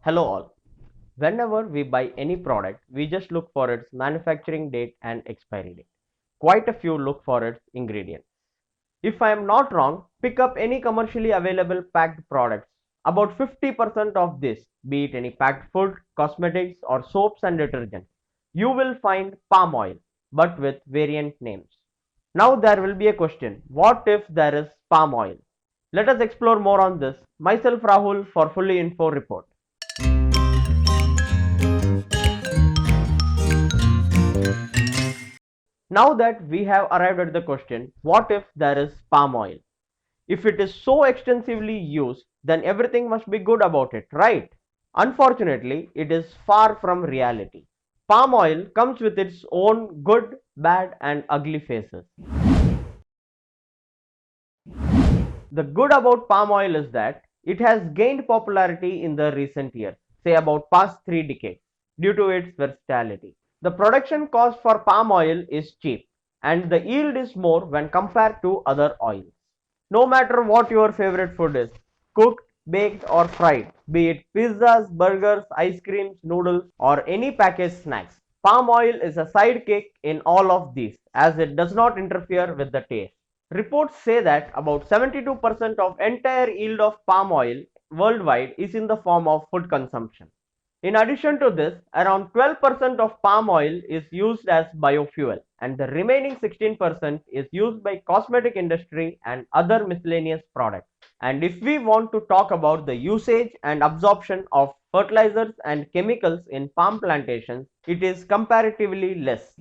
Hello all. Whenever we buy any product, we just look for its manufacturing date and expiry date. Quite a few look for its ingredients. If I am not wrong, pick up any commercially available packed products. About 50% of this, be it any packed food, cosmetics or soaps and detergents, you will find palm oil, but with variant names. Now there will be a question, what if there is palm oil? Let us explore more on this. Myself Rahul for Fully Info Report. Now that we have arrived at the question, what if there is palm oil? If it is so extensively used, then everything must be good about it, right? Unfortunately, it is far from reality. Palm oil comes with its own good, bad, and ugly faces. The good about palm oil is that it has gained popularity in the recent years, say about past 3 decades, due to its versatility. The production cost for palm oil is cheap and the yield is more when compared to other oils. No matter what your favorite food is, cooked, baked or fried, be it pizzas, burgers, ice creams, noodles or any packaged snacks, palm oil is a sidekick in all of these as it does not interfere with the taste. Reports say that about 72% of entire yield of palm oil worldwide is in the form of food consumption. In addition to this, around 12% of palm oil is used as biofuel and the remaining 16% is used by cosmetic industry and other miscellaneous products. And if we want to talk about the usage and absorption of fertilizers and chemicals in palm plantations, it is comparatively less.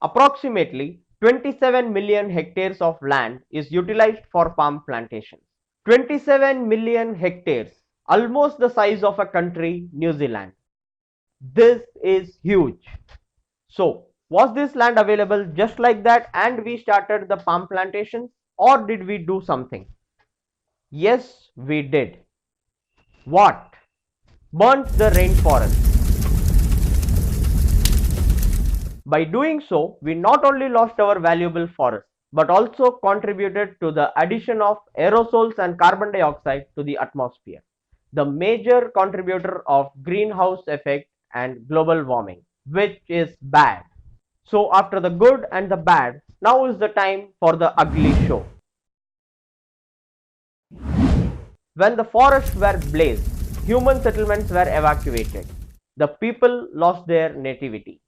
Approximately 27 million hectares of land is utilized for palm plantations. 27 million hectares, almost the size of a country, New Zealand. This is huge. So, was this land available just like that and we started the palm plantations, or did we do something? Yes, we did. What? Burnt the rainforest. By doing so, we not only lost our valuable forest, but also contributed to the addition of aerosols and carbon dioxide to the atmosphere, the major contributor of greenhouse effect and global warming, which is bad. So after the good and the bad, now is the time for the ugly show. When the forests were blazed, human settlements were evacuated. The people lost their nativity.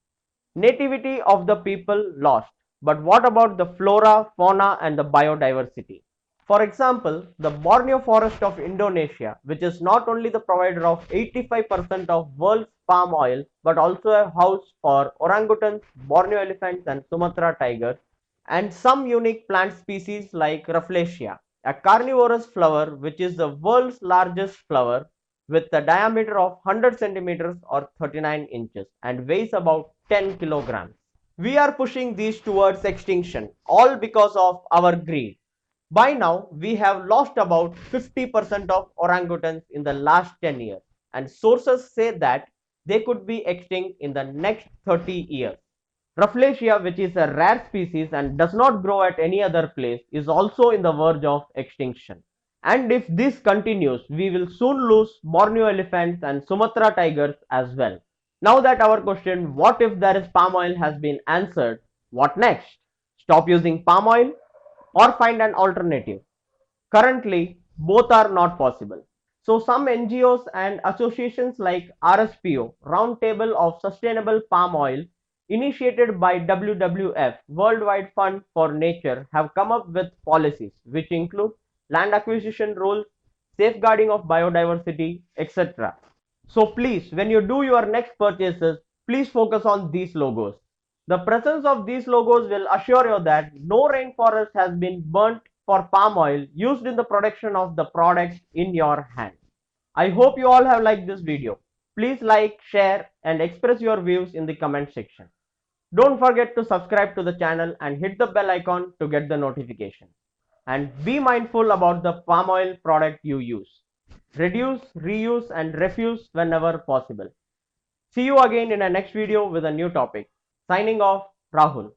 Nativity of the people lost. But what about the flora, fauna and the biodiversity? For example, the Borneo forest of Indonesia, which is not only the provider of 85% of world's palm oil, but also a house for orangutans, Borneo elephants and Sumatra tigers, and some unique plant species like Rafflesia, a carnivorous flower which is the world's largest flower with a diameter of 100 centimeters or 39 inches and weighs about 10 kilograms. We are pushing these towards extinction, all because of our greed. By now, we have lost about 50% of orangutans in the last 10 years, and sources say that they could be extinct in the next 30 years. Rafflesia, which is a rare species and does not grow at any other place, is also in the verge of extinction. And if this continues, we will soon lose Borneo elephants and Sumatra tigers as well. Now that our question, what if there is palm oil, has been answered, what next? Stop using palm oil or find an alternative? Currently, both are not possible. So some NGOs and associations like RSPO, Roundtable of Sustainable Palm Oil, initiated by WWF, Worldwide Fund for Nature, have come up with policies which include land acquisition rules, safeguarding of biodiversity, etc. So please, when you do your next purchases, please focus on these logos. The presence of these logos will assure you that no rainforest has been burnt for palm oil used in the production of the products in your hand. I hope you all have liked this video. Please like, share and express your views in the comment section. Don't forget to subscribe to the channel and hit the bell icon to get the notification. And be mindful about the palm oil product you use. Reduce, reuse and refuse whenever possible. See you again in a next video with a new topic. Signing off, Rahul.